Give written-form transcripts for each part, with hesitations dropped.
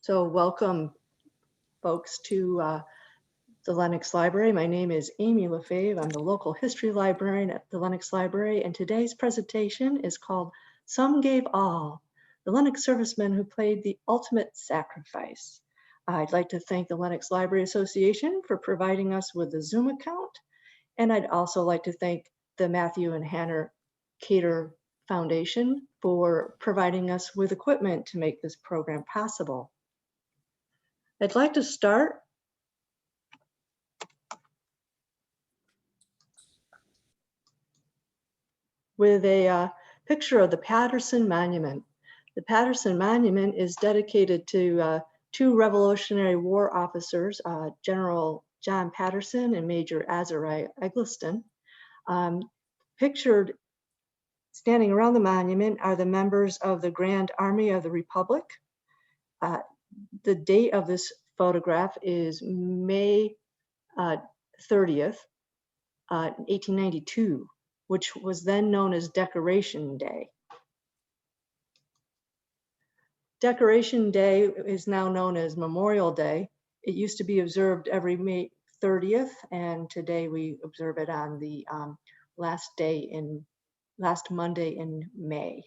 So welcome, folks, to the Lenox Library. My name is Amy Lafave. I'm the local history librarian at the Lenox Library, and today's presentation is called Some Gave All, the Lenox Servicemen Who Played the Ultimate Sacrifice. I'd like to thank the Lenox Library Association for providing us with a Zoom account, and I'd also like to thank the Matthew and Hannah Cater Foundation for providing us with equipment to make this program possible. I'd like to start with a picture of the Patterson Monument. The Patterson Monument is dedicated to two Revolutionary War officers, General John Patterson and Major Azariah Eggleston. Pictured standing around the monument are the members of the Grand Army of the Republic. The date of this photograph is May 30th, 1892, which was then known as Decoration Day. Decoration Day is now known as Memorial Day. It used to be observed every May 30th, and today we observe it on the last Monday in May.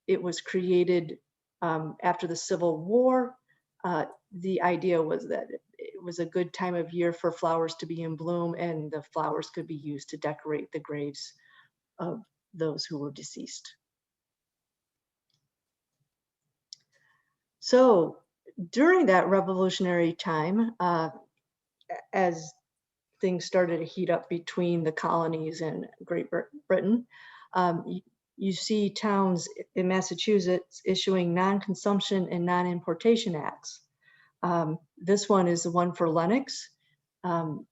It was created after the Civil War. The idea was that it was a good time of year for flowers to be in bloom, and the flowers could be used to decorate the graves of those who were deceased. So during that revolutionary time, as things started to heat up between the colonies and Great Britain, you see towns in Massachusetts issuing non-consumption and non-importation acts. This one is the one for Lenox.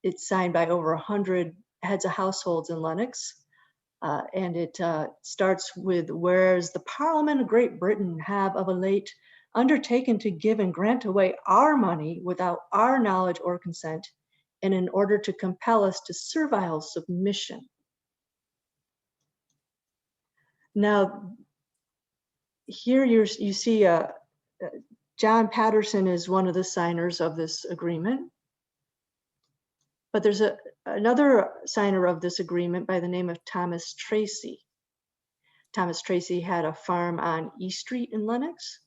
It's signed by over 100 heads of households in Lenox. And it starts with, whereas the Parliament of Great Britain have of late undertaken to give and grant away our money without our knowledge or consent, and in order to compel us to servile submission. Now, here you see John Patterson is one of the signers of this agreement, but there's another signer of this agreement by the name of Thomas Tracy. Thomas Tracy had a farm on E Street in Lenox.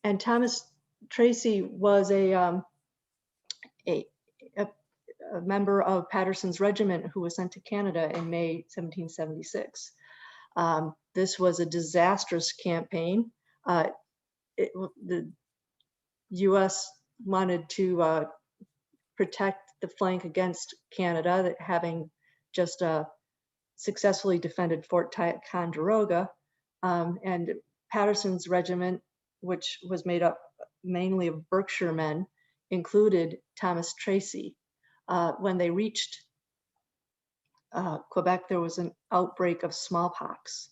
And Thomas Tracy was a member of Patterson's regiment who was sent to Canada in May 1776. This was a disastrous campaign. The U.S. wanted to protect the flank against Canada, that having just successfully defended Fort Ticonderoga, and Patterson's regiment, which was made up mainly of Berkshire men, included Thomas Tracy. When they reached Quebec, there was an outbreak of smallpox,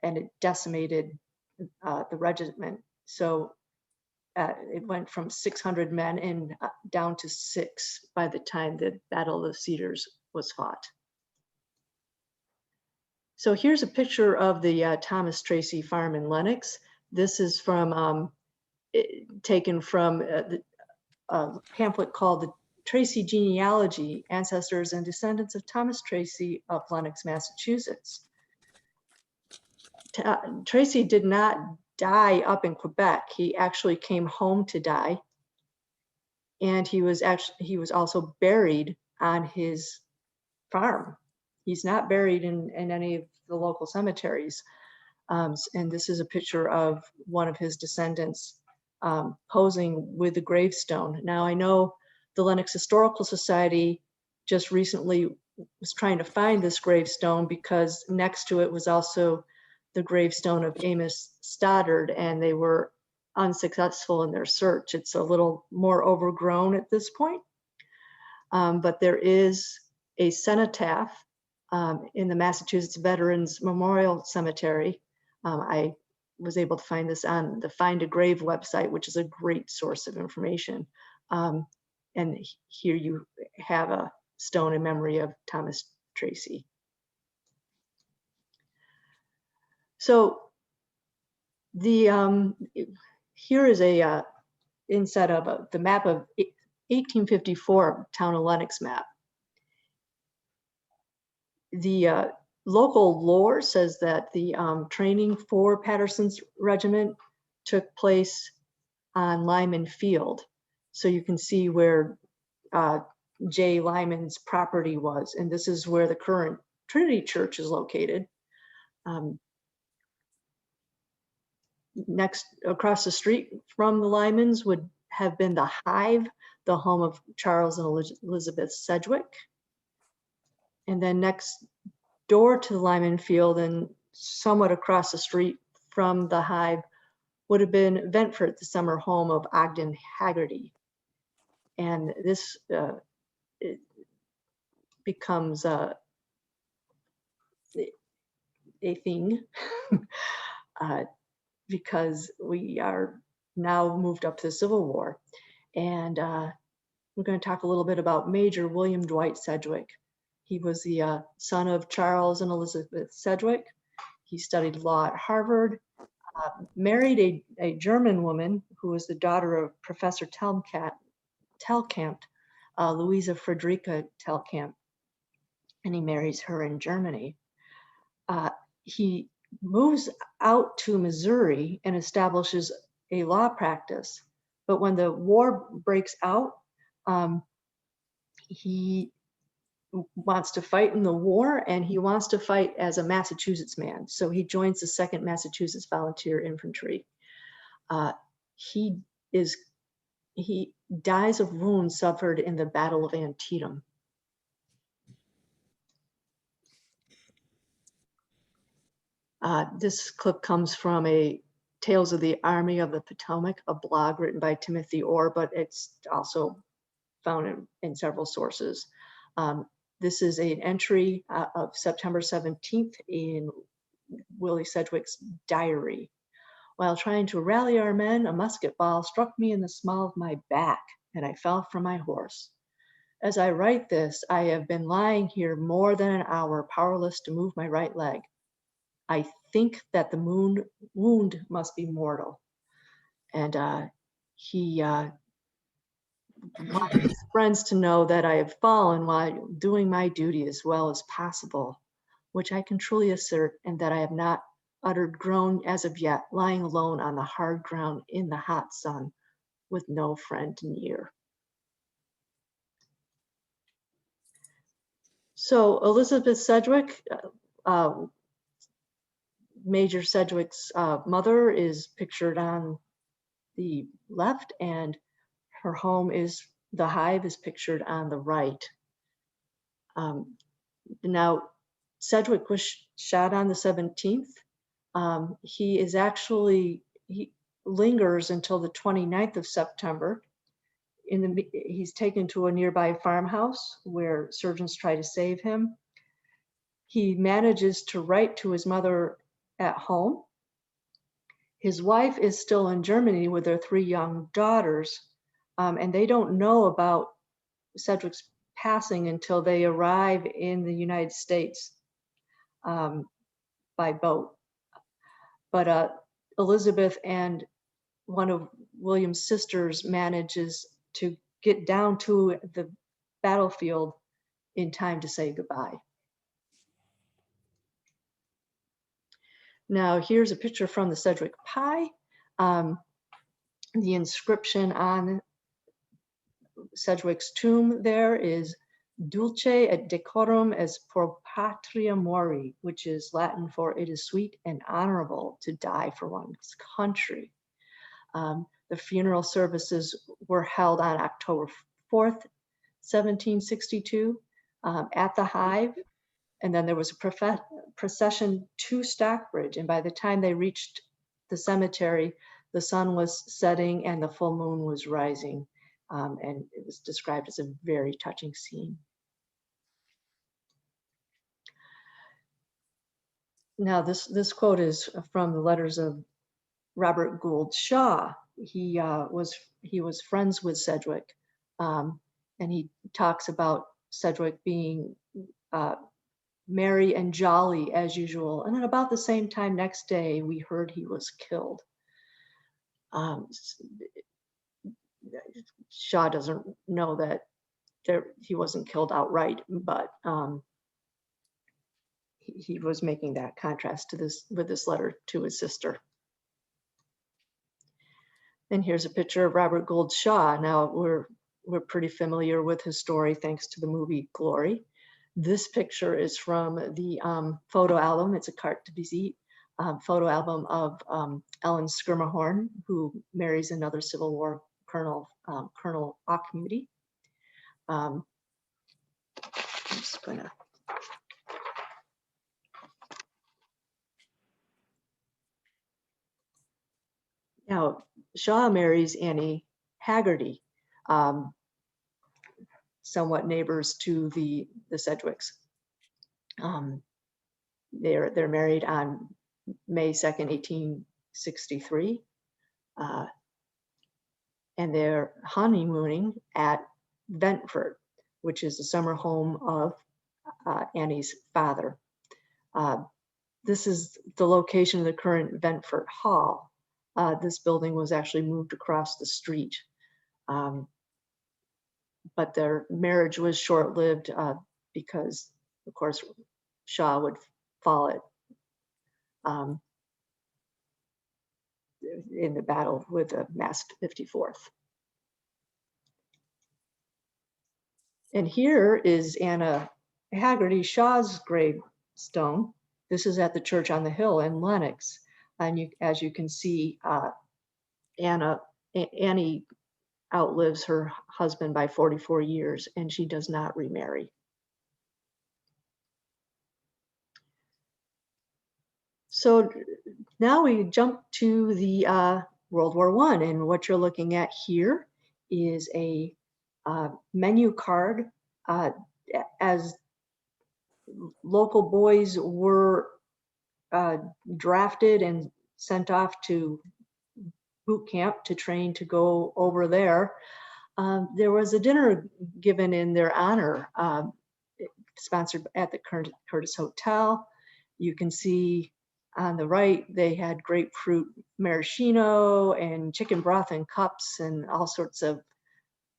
and it decimated the regiment. So it went from 600 men and down to 6 by the time the Battle of the Cedars was fought. So here's a picture of the Thomas Tracy farm in Lenox. This is from taken from a pamphlet called The Tracy Genealogy, Ancestors and Descendants of Thomas Tracy of Lenox, Massachusetts. Tracy did not die up in Quebec. He actually came home to die, and he was also buried on his farm. He's not buried in any of the local cemeteries. And this is a picture of one of his descendants posing with the gravestone. Now, I know the Lenox Historical Society just recently was trying to find this gravestone, because next to it was also the gravestone of Amos Stoddard, and they were unsuccessful in their search. It's a little more overgrown at this point, but there is a cenotaph in the Massachusetts Veterans Memorial Cemetery. I was able to find this on the Find a Grave website, which is a great source of information. And here you have a stone in memory of Thomas Tracy. So Here is a inset of the map of 1854 Town of Lenox map. The local lore says that the training for Patterson's regiment took place on Lyman Field. So you can see where J. Lyman's property was, and this is where the current Trinity Church is located. Next, across the street from the Lymans would have been the Hive, the home of Charles and Elizabeth Sedgwick. And then next door to the Lyman Field and somewhat across the street from the Hive would have been Ventford, the summer home of Ogden Haggerty. And this it becomes a thing because we are now moved up to the Civil War. And we're going to talk a little bit about Major William Dwight Sedgwick. He was the son of Charles and Elizabeth Sedgwick. He studied law at Harvard, married a German woman who was the daughter of Professor Telkamp, Louisa Frederica Telkamp, and he marries her in Germany. He moves out to Missouri and establishes a law practice. But when the war breaks out, he wants to fight in the war, and he wants to fight as a Massachusetts man. So he joins the 2nd Massachusetts Volunteer Infantry. He dies of wounds suffered in the Battle of Antietam. This clip comes from a Tales of the Army of the Potomac, a blog written by Timothy Orr, but it's also found in several sources. This is an entry of September 17th in Willie Sedgwick's diary. While trying to rally our men, a musket ball struck me in the small of my back, and I fell from my horse. As I write this, I have been lying here more than an hour, powerless to move my right leg. I think that the wound must be mortal. And he wants his friends to know that I have fallen while doing my duty as well as possible, which I can truly assert, and that I have not uttered groan as of yet, lying alone on the hard ground in the hot sun with no friend near. So Elizabeth Sedgwick, Major Sedgwick's mother, is pictured on the left, and her home the Hive is pictured on the right. Now, Sedgwick was shot on the 17th. He lingers until the 29th of September. He's taken to a nearby farmhouse where surgeons try to save him. He manages to write to his mother at home. His wife is still in Germany with their 3 young daughters, and they don't know about Sedgwick's passing until they arrive in the United States by boat. But Elizabeth and one of William's sisters manages to get down to the battlefield in time to say goodbye. Now here's a picture from the Sedgwick pie. The inscription on Sedgwick's tomb there is Dulce et decorum est pro patria mori, which is Latin for it is sweet and honorable to die for one's country. The funeral services were held on October 4th, 1762 at the Hive. And then there was a procession to Stockbridge. And by the time they reached the cemetery, the sun was setting and the full moon was rising. And it was described as a very touching scene. Now, this quote is from the letters of Robert Gould Shaw. He was friends with Sedgwick, and he talks about Sedgwick being merry and jolly as usual. And then about the same time next day, we heard he was killed. Shaw doesn't know that he wasn't killed outright, but he was making that contrast to this with this letter to his sister. And here's a picture of Robert Gould Shaw. Now we're pretty familiar with his story thanks to the movie Glory. This picture is from the photo album. It's a carte de visite photo album of Ellen Schermerhorn, who marries another Civil War colonel, Colonel Auchmuty. I'm just gonna. Now, Shaw marries Annie Haggerty, somewhat neighbors to the Sedgwicks. They're married on May 2nd, 1863, and they're honeymooning at Ventford, which is the summer home of Annie's father. This is the location of the current Ventford Hall. This building was actually moved across the street. But their marriage was short-lived because, of course, Shaw would fall in the battle with the massed 54th. And here is Anna Haggerty Shaw's gravestone. This is at the church on the hill in Lenox. And as you can see, Annie outlives her husband by 44 years, and she does not remarry. So now we jump to the World War I, and what you're looking at here is a menu card. As local boys were drafted and sent off to boot camp to train to go over there, there was a dinner given in their honor, sponsored at the Curtis Hotel. You can see on the right, they had grapefruit maraschino and chicken broth in cups and all sorts of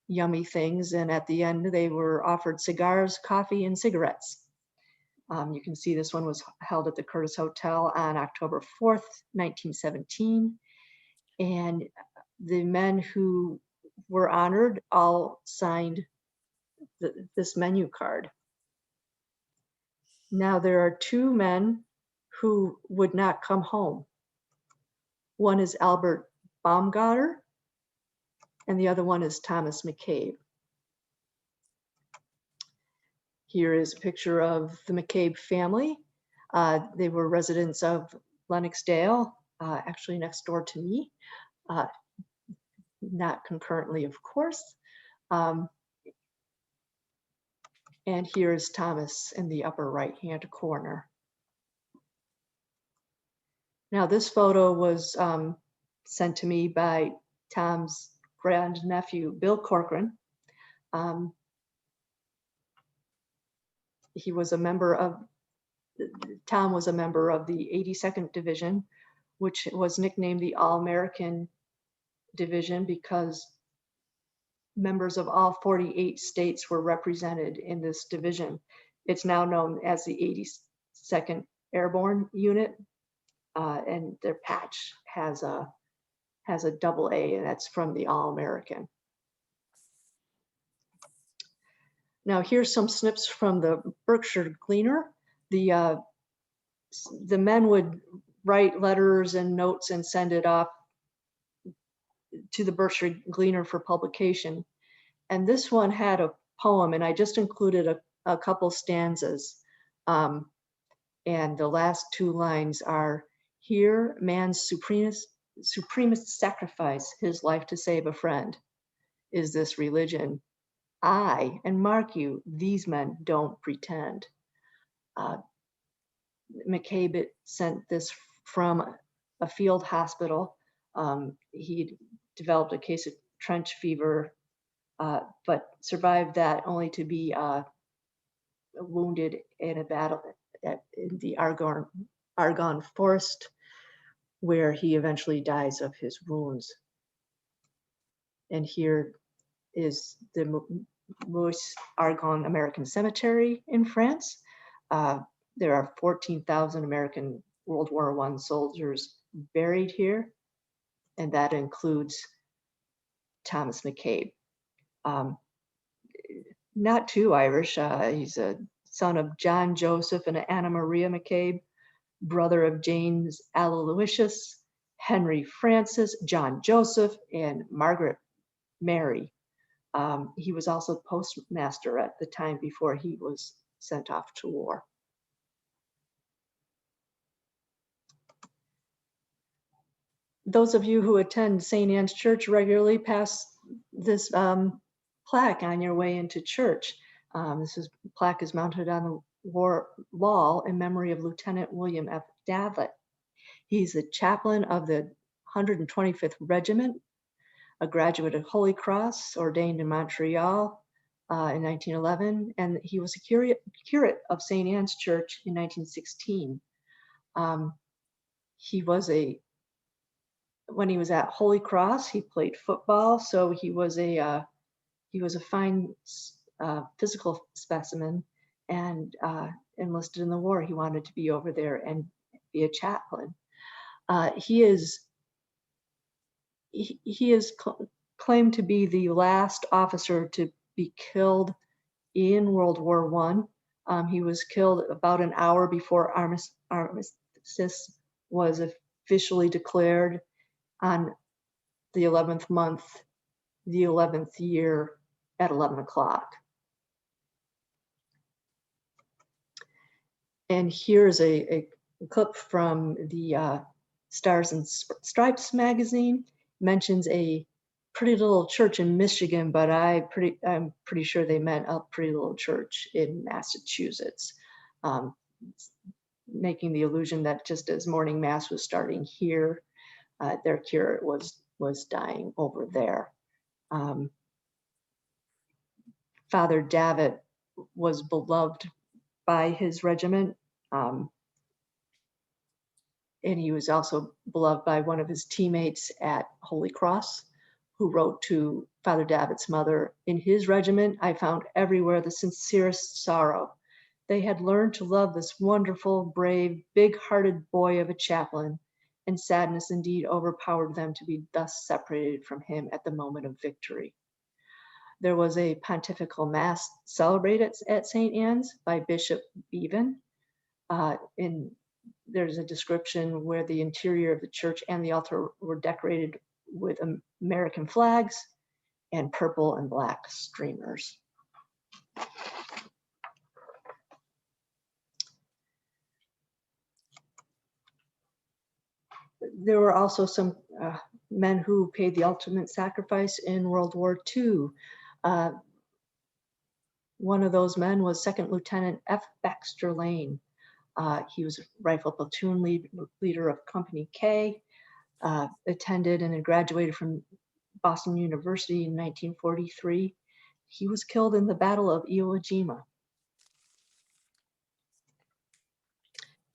yummy things. And at the end, they were offered cigars, coffee, and cigarettes. You can see this one was held at the Curtis Hotel on October 4th, 1917. And the men who were honored all signed this menu card. Now there are two men who would not come home. One is Albert Baumgartner, and the other one is Thomas McCabe. Here is a picture of the McCabe family. They were residents of Lenoxdale, actually next door to me, not concurrently, of course. And here is Thomas in the upper right-hand corner. Now this photo was sent to me by Tom's grandnephew, Bill Corcoran. He was a member of, Tom was a member of the 82nd Division, which was nicknamed the All-American Division because members of all 48 states were represented in this division. It's now known as the 82nd Airborne Unit, and their patch has a double A, and that's from the All-American. Now here's some snips from the Berkshire Gleaner. The men would write letters and notes and send it off to the Berkshire Gleaner for publication. And this one had a poem, and I just included a couple stanzas. And the last two lines are, "Here man's supremest sacrifice, his life to save a friend. Is this religion? Aye, and mark you, these men don't pretend." McCabe sent this from a field hospital. He developed a case of trench fever, but survived that only to be wounded in a battle in the Argonne forest, where he eventually dies of his wounds. And here is the Meuse Argonne American Cemetery in France. There are 14,000 American World War I soldiers buried here, and that includes Thomas McCabe. Not too Irish. He's a son of John Joseph and Anna Maria McCabe, brother of James Aloysius, Henry Francis, John Joseph, and Margaret Mary. He was also postmaster at the time before he was sent off to war. Those of you who attend St. Anne's Church regularly pass this plaque on your way into church. This plaque is mounted on the wall in memory of Lieutenant William F. Davitt. He's the chaplain of the 125th Regiment, a graduate of Holy Cross, ordained in Montreal in 1911, and he was a curate of St. Anne's Church in 1916. When he was at Holy Cross, he played football, so he was a fine physical specimen, and enlisted in the war. He wanted to be over there and be a chaplain. He is claimed to be the last officer to be killed in World War I. He was killed about an hour before armistice was officially declared on the 11th month, the 11th year at 11 o'clock. And here's a clip from the Stars and Stripes magazine. Mentions a pretty little church in Michigan, but I'm pretty sure they meant a pretty little church in Massachusetts, making the illusion that just as morning mass was starting here, their curate was dying over there. Father Davitt was beloved by his regiment, and he was also beloved by one of his teammates at Holy Cross, who wrote to Father Davitt's mother, "In his regiment, I found everywhere the sincerest sorrow. They had learned to love this wonderful, brave, big-hearted boy of a chaplain, and sadness indeed overpowered them to be thus separated from him at the moment of victory." There was a pontifical mass celebrated at St. Anne's by Bishop Bevan. There's a description where the interior of the church and the altar were decorated with American flags and purple and black streamers. There were also some men who paid the ultimate sacrifice in World War II. One of those men was Second Lieutenant F. Baxter Lane. He was a rifle platoon leader of Company K, attended and graduated from Boston University in 1943. He was killed in the Battle of Iwo Jima.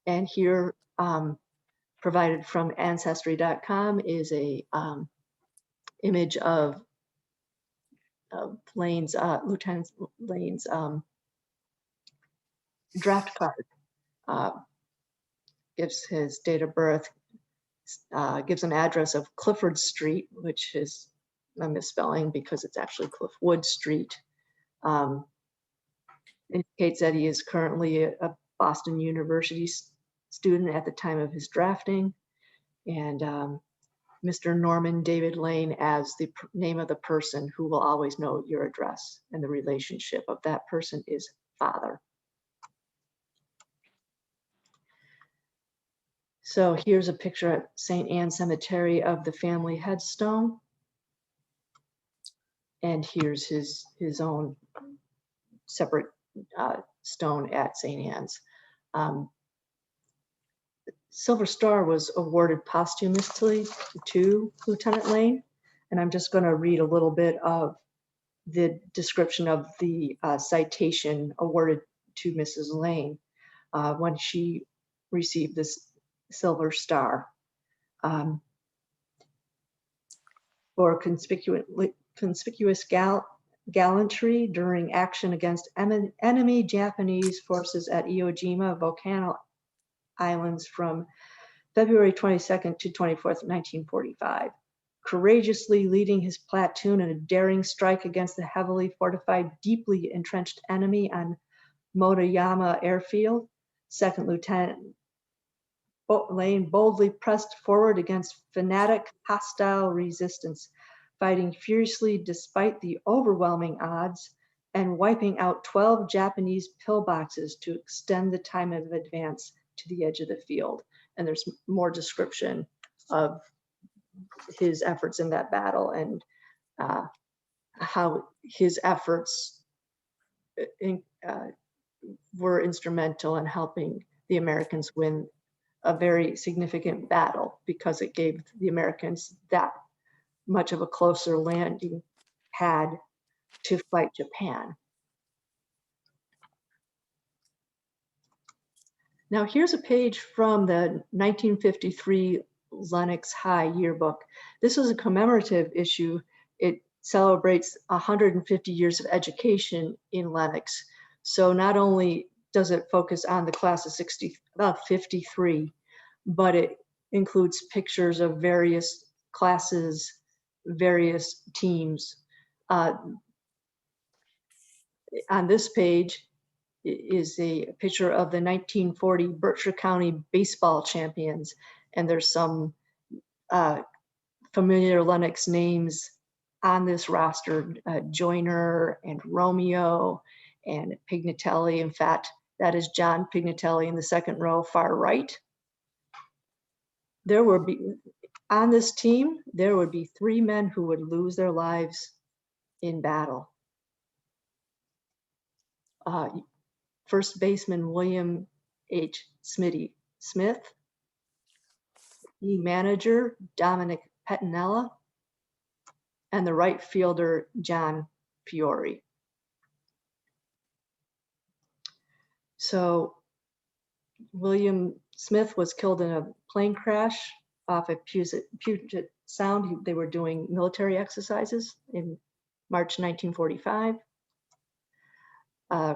And here, provided from Ancestry.com, is a image of Lieutenant Lane's draft card. Gives his date of birth, gives an address of Clifford Street, which is a misspelling because it's actually Cliffwood Street. Indicates that he is currently a Boston University student at the time of his drafting, and Mr. Norman David Lane as the name of the person who will always know your address, and the relationship of that person is father. So here's a picture at St. Anne Cemetery of the family headstone. And here's his own separate stone at St. Anne's. Silver Star was awarded posthumously to Lieutenant Lane. And I'm just going to read a little bit of the description of the citation awarded to Mrs. Lane when she received this Silver Star for conspicuous gallantry during action against enemy Japanese forces at Iwo Jima volcano islands from February 22nd to 24th, 1945. Courageously leading his platoon in a daring strike against the heavily fortified, deeply entrenched enemy on Motoyama Airfield, Second Lieutenant Lane boldly pressed forward against fanatic, hostile resistance, fighting furiously despite the overwhelming odds and wiping out 12 Japanese pillboxes to extend the time of advance to the edge of the field. And there's more description of his efforts in that battle and how his efforts were instrumental in helping the Americans win a very significant battle, because it gave the Americans that much of a closer landing pad to fight Japan. Now here's a page from the 1953 Lenox High yearbook. This is a commemorative issue. It celebrates 150 years of education in Lenox. So not only does it focus on the class of 53, but it includes pictures of various classes, various teams. On this page is a picture of the 1940 Berkshire County baseball champions, and there's some familiar Lenox names on this roster, Joyner and Romeo and Pignatelli. In fact, that is John Pignatelli in the second row, far right. There would be, on this team, there would be 3 men who would lose their lives in battle. First baseman William H. Smith, the manager Dominic Pettinella, and the right fielder John Fiore. So William Smith was killed in a plane crash off of Puget Sound. They were doing military exercises in March 1945.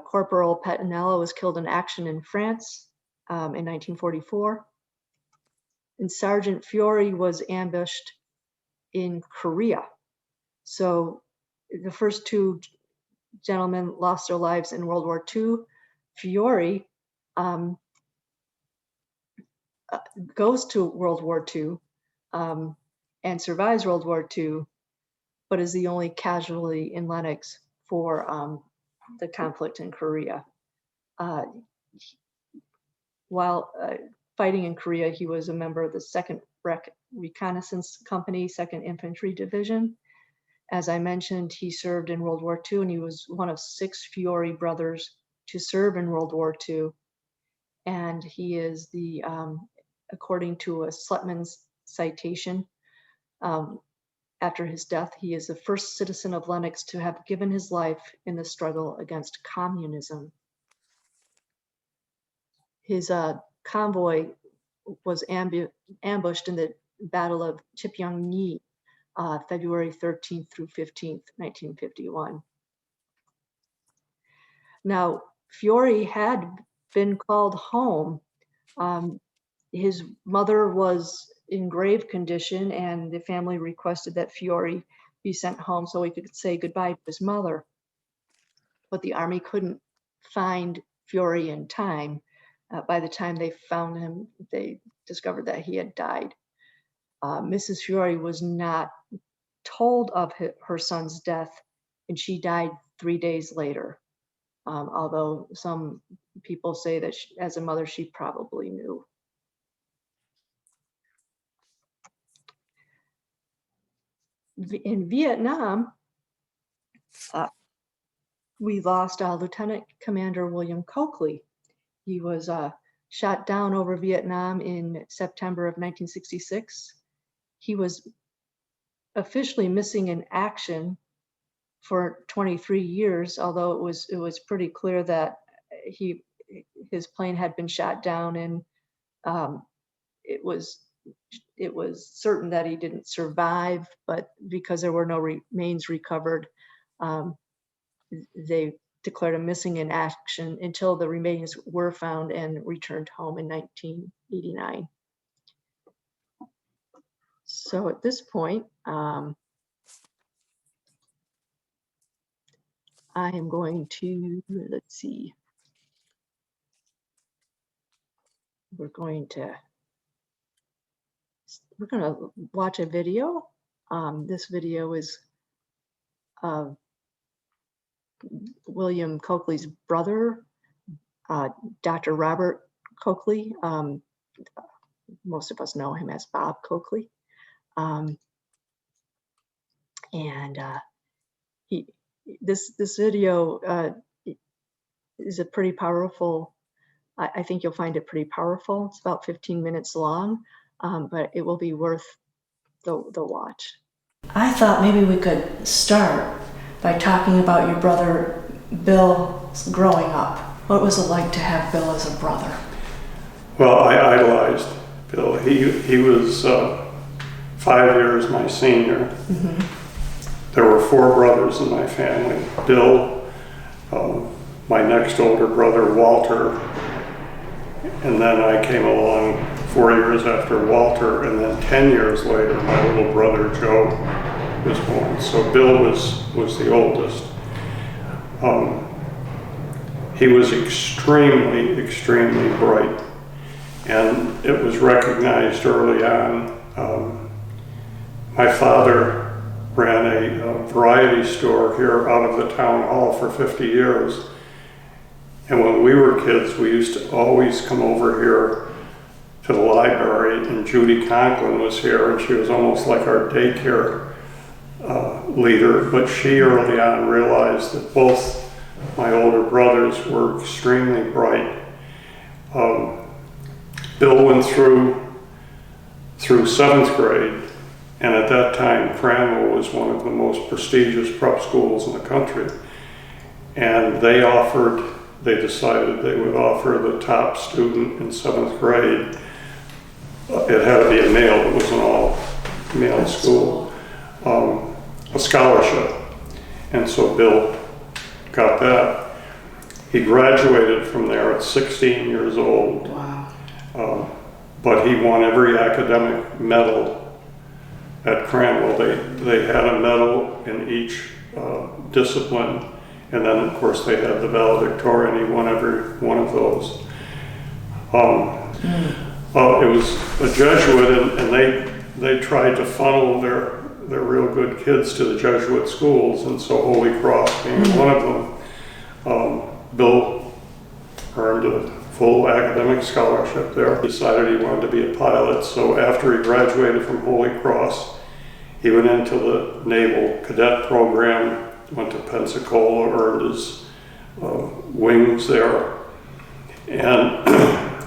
Corporal Pettinella was killed in action in France in 1944. And Sergeant Fiore was ambushed in Korea. So the first 2 gentlemen lost their lives in World War II. Fiore goes to World War II and survives World War II, but is the only casualty in Lenox for the conflict in Korea. While fighting in Korea, he was a member of the 2nd Reconnaissance Company, 2nd Infantry Division. As I mentioned, he served in World War II, and he was one of 6 Fiore brothers to serve in World War II. And he is the, according to a Slutman's citation, after his death, he is the first citizen of Lenox to have given his life in the struggle against communism. His convoy was ambushed in the Battle of Chipyeong-ni, February 13th through 15th, 1951. Now, Fiore had been called home. His mother was in grave condition, and the family requested that Fiore be sent home so he could say goodbye to his mother. But the Army couldn't find Fiore in time. By the time they found him, they discovered that he had died. Mrs. Fiore was not told of her son's death, and she died 3 days later. Although some people say that as a mother, she probably knew. In Vietnam, we lost Lieutenant Commander William Coakley. He was shot down over Vietnam in September of 1966. He was officially missing in action for 23 years, although it was pretty clear that his plane had been shot down, and it was certain that he didn't survive, but because there were no remains recovered, they declared him missing in action until the remains were found and returned home in 1989. So at this point, I am going to, let's see, we're going to watch a video. This video is of William Coakley's brother, Dr. Robert Coakley. Most of us know him as Bob Coakley. This video is a pretty powerful. I think you'll find it pretty powerful. It's about 15 minutes long, but it will be worth the watch. I thought maybe we could start by talking about your brother Bill growing up. What was it like to have Bill as a brother? Well, I idolized Bill. He was 5 years my senior. Mm-hmm. There were 4 brothers in my family. Bill, my next older brother, Walter, and then I came along 4 years after Walter, and then 10 years later, my little brother, Joe, was born. So Bill was the oldest. He was extremely, extremely bright, and it was recognized early on. My father ran a variety store here out of the town hall for 50 years. And when we were kids, we used to always come over here to the library, and Judy Conklin was here, and she was almost like our daycare leader. But she early on realized that both my older brothers were extremely bright. Bill went through 7th grade, and at that time, Cranwell was one of the most prestigious prep schools in the country. And they decided they would offer the top student in 7th grade. It had to be a male, it was an all-male school, a scholarship. And so Bill got that. He graduated from there at 16 years old. Wow. But he won every academic medal at Cranwell. They had a medal in each discipline. And then, of course, they had the valedictorian. He won every one of those. It was a Jesuit, and they tried to funnel their real good kids to the Jesuit schools, and so Holy Cross being one of them. Bill earned a full academic scholarship there. He decided he wanted to be a pilot, so after he graduated from Holy Cross, he went into the Naval Cadet Program, went to Pensacola, earned his wings there, and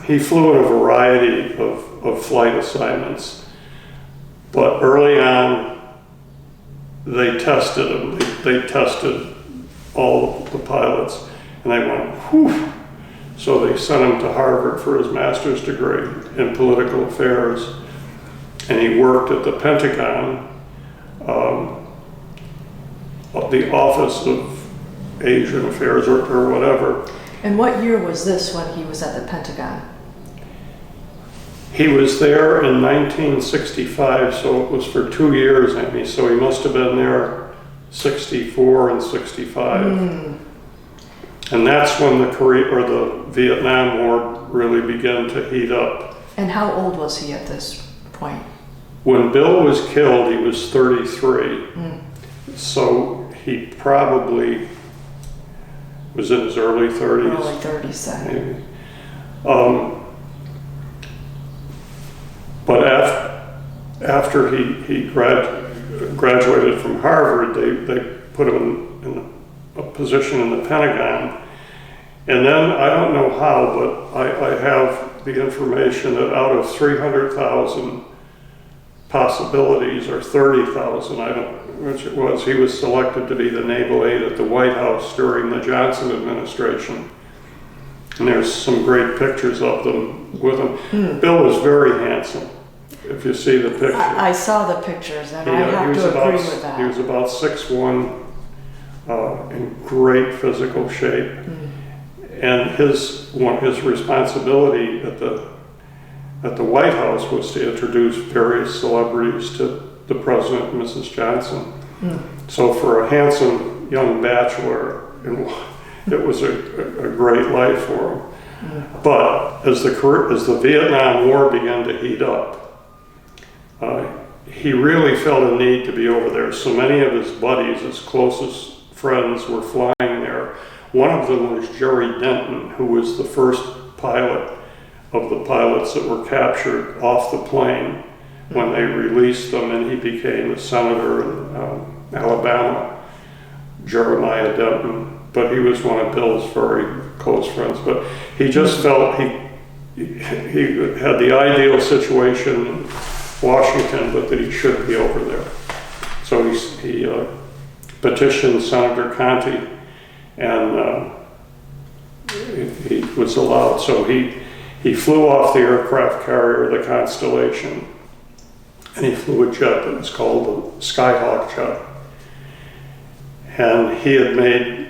he flew in a variety of flight assignments. But early on, they tested him. They tested all the pilots, and they went, whew. So they sent him to Harvard for his master's degree in political affairs, and he worked at the Pentagon, the Office of Asian Affairs or whatever. And what year was this when he was at the Pentagon? He was there in 1965, so it was for 2 years, Amy, so he must have been there 64 and 65. And that's when the Vietnam War really began to heat up. And how old was he at this point? When Bill was killed, he was 33. So he probably was in his early 30s. Early 30s then. Maybe. But after he graduated from Harvard, they put him in a position in the Pentagon. And then, I don't know how, but I have the information that out of 300,000 possibilities, or 30,000, I don't know which it was, he was selected to be the naval aide at the White House during the Johnson administration. And there's some great pictures of them with him. Bill was very handsome. If you see the picture. I saw the pictures, and I have to agree with that. He was about 6'1", in great physical shape. And his responsibility at the White House was to introduce various celebrities to the President and Mrs. Johnson. So for a handsome young bachelor, it was a great life for him. But as the Vietnam War began to heat up, he really felt a need to be over there. So many of his buddies, his closest friends, were flying there. One of them was Jerry Denton, who was the first pilot of the pilots that were captured off the plane when they released them, and he became a senator in Alabama, Jeremiah Denton. But he was one of Bill's very close friends. But he just felt he had the ideal situation in Washington, but that he should be over there. So he petitioned Senator Conte, and he was allowed. So he flew off the aircraft carrier, the Constellation, and he flew a jet that was called the Skyhawk jet. And he had made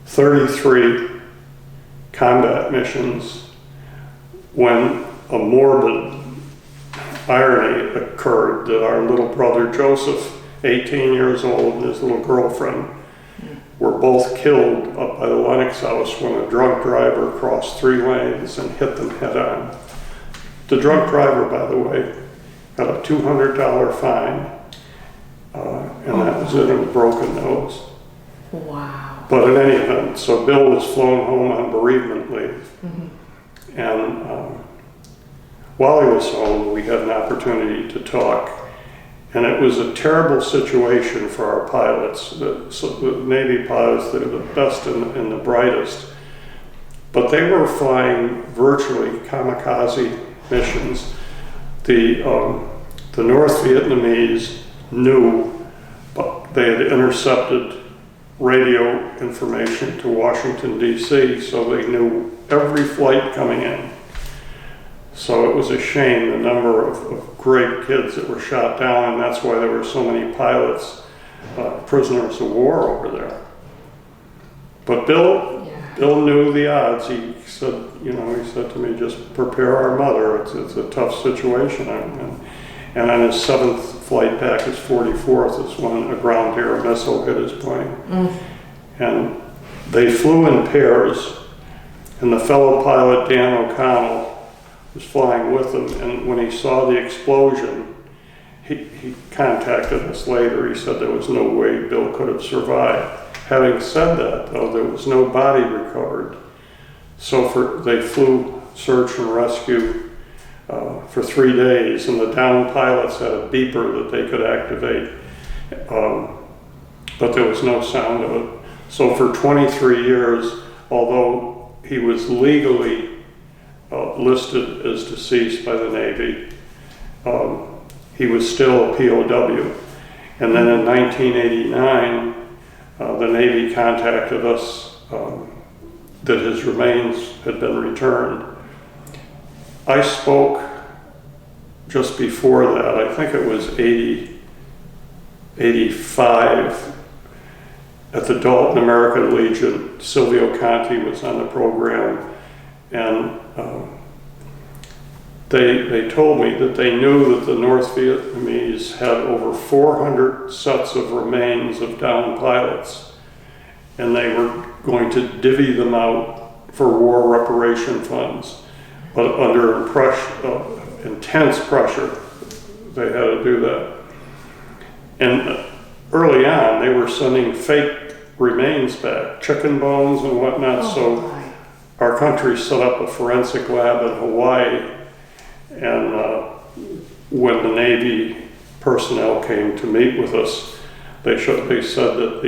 33 combat missions when a morbid irony occurred that our little brother Joseph, 18 years old, and his little girlfriend were both killed up by the Lennox house when a drunk driver crossed 3 lanes and hit them head on. The drunk driver, by the way, got a $200 fine, and that was it, and a broken nose. Wow. But in any event, so Bill was flown home on bereavement leave. And while he was home, we had an opportunity to talk. And it was a terrible situation for our pilots, the Navy pilots that are the best and the brightest. But they were flying virtually kamikaze missions. The North Vietnamese knew, but they had intercepted radio information to Washington, D.C., so they knew every flight coming in. So it was a shame, the number of great kids that were shot down, and that's why there were so many pilots, prisoners of war over there. But Bill knew the odds. He said to me, just prepare our mother. It's a tough situation. And on his 7th flight back, his 44th, is when a ground air missile hit his plane. And they flew in pairs, and the fellow pilot, Dan O'Connell, was flying with him, and when he saw the explosion, he contacted us later. He said there was no way Bill could have survived. Having said that, though, there was no body recovered. So they flew search and rescue for 3 days, and the downed pilots had a beeper that they could activate, but there was no sound of it. So for 23 years, although he was legally listed as deceased by the Navy, he was still a POW. And then in 1989, the Navy contacted us that his remains had been returned. I spoke just before that, I think it was 85, at the Dalton American Legion. Silvio Conti was on the program, and they told me that they knew that the North Vietnamese had over 400 sets of remains of downed pilots, and they were going to divvy them out for war reparation funds. But under intense pressure, they had to do that. And early on, they were sending fake remains back, chicken bones and whatnot. Our country set up a forensic lab in Hawaii, and when the Navy personnel came to meet with us, they said that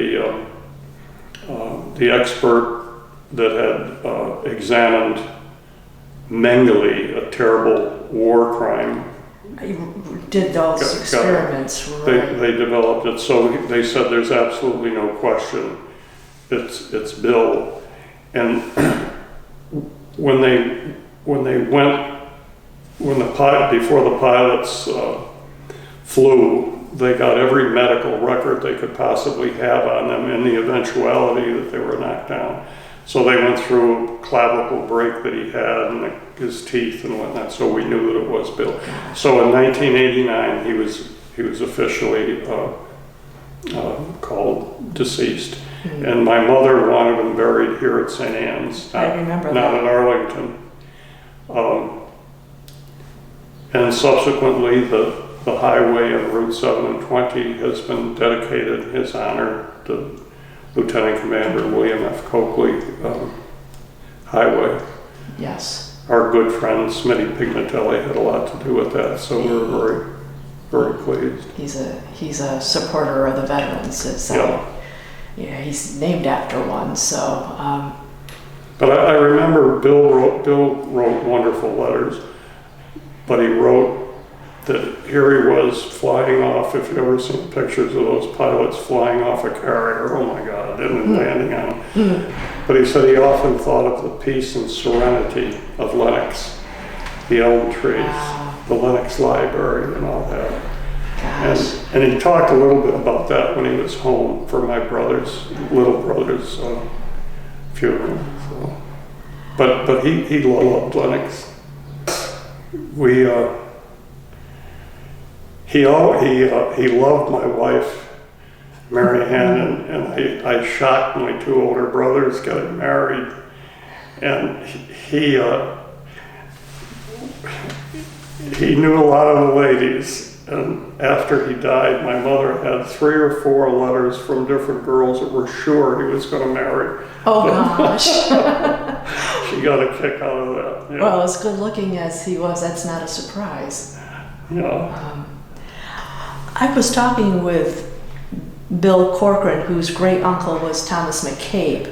the expert that had examined Mengele, a terrible war crime, did those experiments, right? They developed it, so they said there's absolutely no question it's Bill. And when before the pilots flew, they got every medical record they could possibly have on them in the eventuality that they were knocked down. So they went through a clavicle break that he had and his teeth and whatnot, so we knew that it was Bill. So in 1989, he was officially called deceased. Mm-hmm. And my mother wanted him buried here at St. Anne's, I remember not that. in Arlington. And subsequently, the highway on Route 7 and 20 has been dedicated in his honor to Lieutenant Commander William F. Coakley Highway. Yes. Our good friend Smitty Pignatelli had a lot to do with that, so we're very, very pleased. He's a supporter of the veterans. It's, yeah, he's named after one. So. But I remember Bill wrote wonderful letters, but he wrote that here he was flying off. If you've ever seen pictures of those pilots flying off a carrier, oh my God, and then landing on them. But he said he often thought of the peace and serenity of Lenox, the elm trees, the Lenox Library, and all that. And he talked a little bit about that when he was home for my little brother's funeral. So. But he loved Lenox. He loved my wife, Mary Ann, and I shocked my two older brothers getting married, and he knew a lot of the ladies. And after he died, my mother had 3 or 4 letters from different girls that were sure he was going to marry. Oh gosh. She got a kick out of that. Yeah. Well, as good looking as he was, that's not a surprise. Yeah. I was talking with Bill Corcoran, whose great uncle was Thomas McCabe.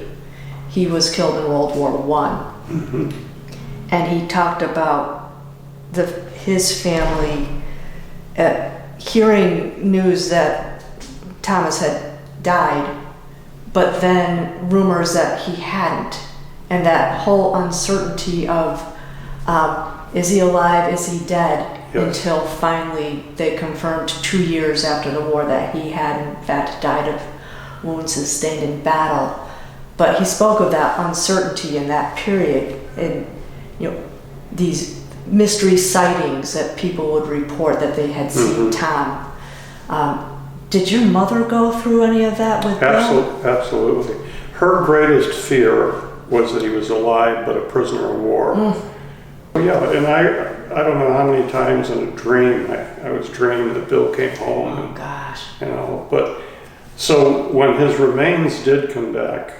He was killed in World War I. Mm-hmm. And he talked about his family hearing news that Thomas had died, but then rumors that he hadn't, and that whole uncertainty of is he alive, is he dead? Yes. Until finally they confirmed 2 years after the war that he had in fact died of wounds sustained in battle. But he spoke of that uncertainty in that period, and these mystery sightings that people would report that they had seen Tom. Did your mother go through any of that with Bill? Absolutely. Her greatest fear was that he was alive but a prisoner of war. Yeah, and I don't know how many times in a dream I was dreaming that Bill came home. Oh gosh. But so when his remains did come back,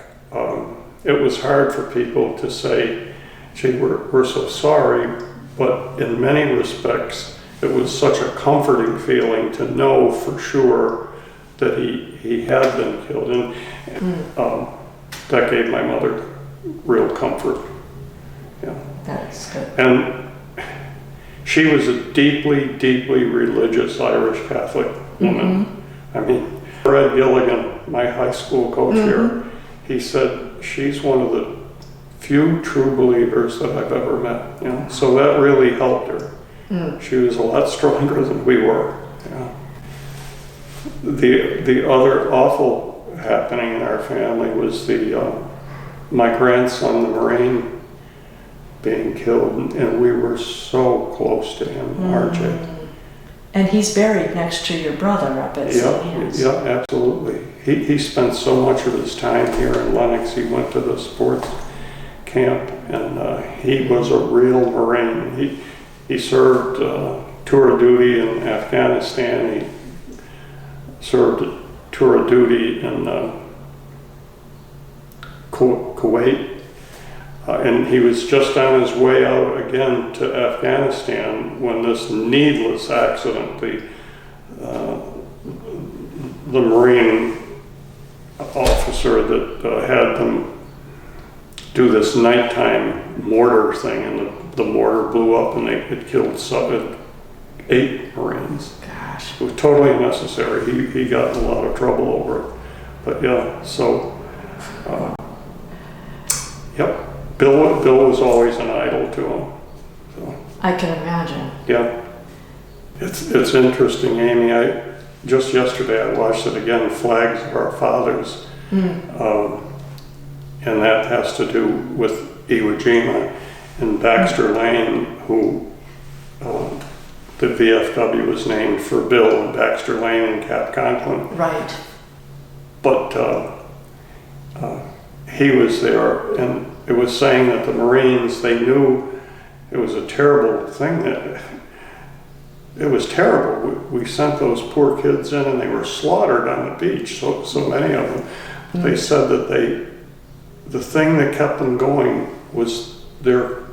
it was hard for people to say, gee, we're so sorry, but in many respects it was such a comforting feeling to know for sure that he had been killed, and that gave my mother real comfort. Yeah. That's good. And she was a deeply, deeply religious Irish Catholic woman. I mean, Fred Gilligan, my high school coach here, he said she's one of the few true believers that I've ever met. So that really helped her. She was a lot stronger than we were. The other awful happening in our family was my grandson, the Marine, being killed, and we were so close to him, RJ. And he's buried next to your brother up at St. Anne's. Yeah, absolutely. He spent so much of his time here in Lenox. He went to the sports camp, and he was a real Marine. He served tour of duty in Afghanistan. He served tour of duty in Kuwait. And he was just on his way out again to Afghanistan when this needless accident, the Marine officer that had them do this nighttime mortar thing, and the mortar blew up and it killed 8 Marines. Gosh. It was totally unnecessary. He got in a lot of trouble over it. But yeah, so, yep. Bill was always an idol to him. So, I can imagine. yeah. It's interesting, Amy. Just yesterday I watched it again, Flags of Our Fathers. And that has to do with Iwo Jima and Baxter Lane, who the VFW was named for Bill and Baxter Lane and Cap Conklin. Right. But he was there, and it was saying that the Marines, they knew it was a terrible thing. That it was terrible. We sent those poor kids in, and they were slaughtered on the beach. So many of them. They said that the thing that kept them going was their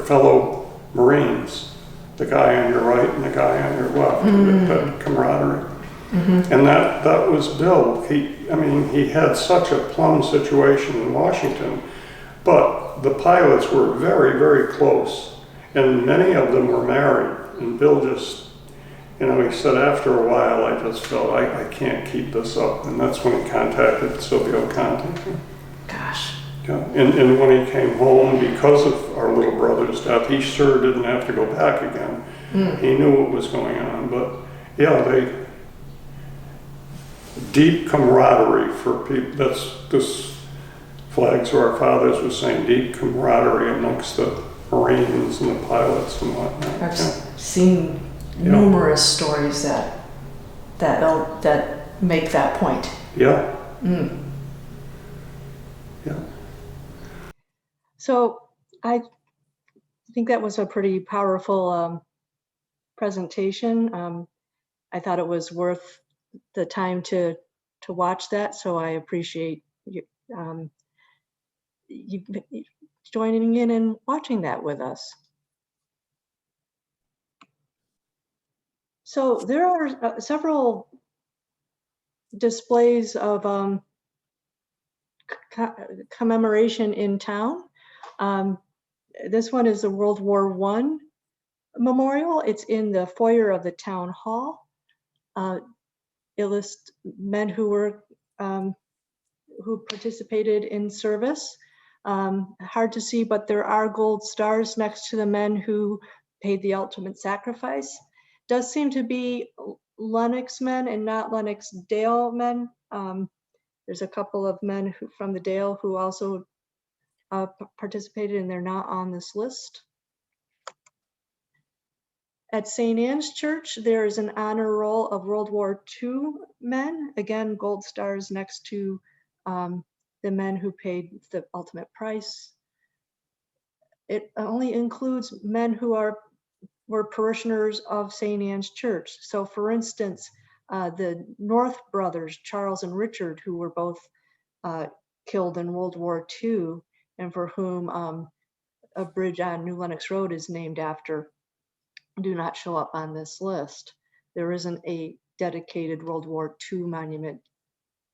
fellow Marines, the guy on your right and the guy on your left, that camaraderie. And that was Bill. He had such a plum situation in Washington, but the pilots were very, very close, and many of them were married. And Bill just, he said after a while, I just felt I can't keep this up, and that's when he contacted Silvio Conti. Gosh. Yeah. And when he came home, because of our little brother's death, he sure didn't have to go back again. He knew what was going on, but yeah, deep camaraderie for people. This Flags of Our Fathers was saying deep camaraderie amongst the Marines and the pilots and whatnot. I've seen numerous stories that make that point. Yeah. Yeah. So I think that was a pretty powerful presentation. I thought it was worth the time to watch that, so I appreciate you joining in and watching that with us. So there are several displays of commemoration in town. This one is the World War I memorial. It's in the foyer of the town hall. It lists men who participated in service. Hard to see, but there are gold stars next to the men who paid the ultimate sacrifice. Does seem to be Lennox men and not Lennox Dale men. There's a couple of men from the Dale who also participated, and they're not on this list. At St. Anne's Church, there is an honor roll of World War II men. Again, gold stars next to the men who paid the ultimate price. It only includes men who were parishioners of St. Anne's Church. So for instance, the North brothers, Charles and Richard, who were both killed in World War II, and for whom a bridge on New Lenox Road is named after, do not show up on this list. There isn't a dedicated World War II monument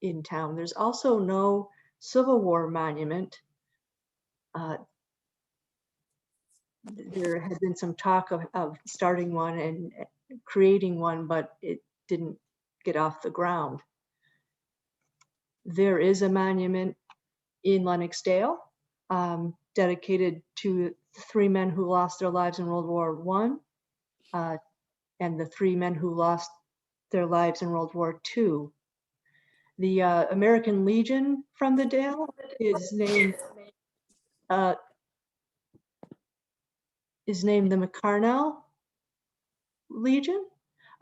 in town. There's also no Civil War monument. There had been some talk of starting one and creating one, but it didn't get off the ground. There is a monument in Lennoxdale dedicated to the 3 men who lost their lives in World War I and the 3 men who lost their lives in World War II. The American Legion from the Dale is named the McCarnell Legion.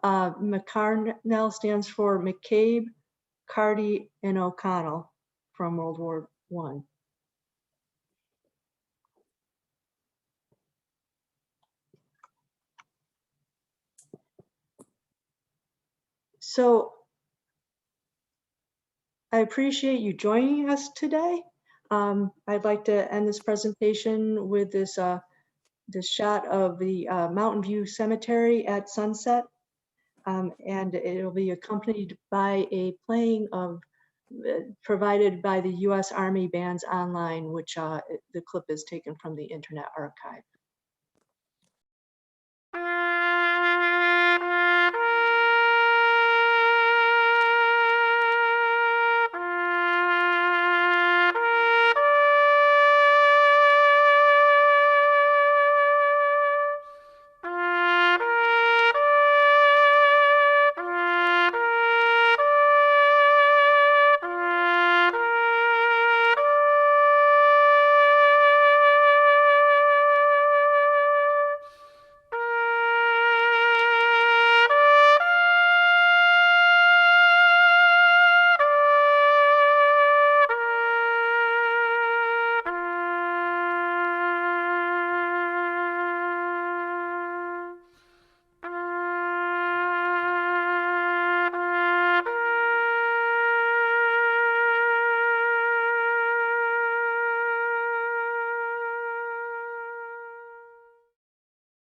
McCarnell stands for McCabe, Carty, and O'Connell from World War I. So I appreciate you joining us today. I'd like to end this presentation with this shot of the Mountain View Cemetery at sunset. And it'll be accompanied by a playing of provided by the U.S. Army Bands Online, which the clip is taken from the Internet Archive.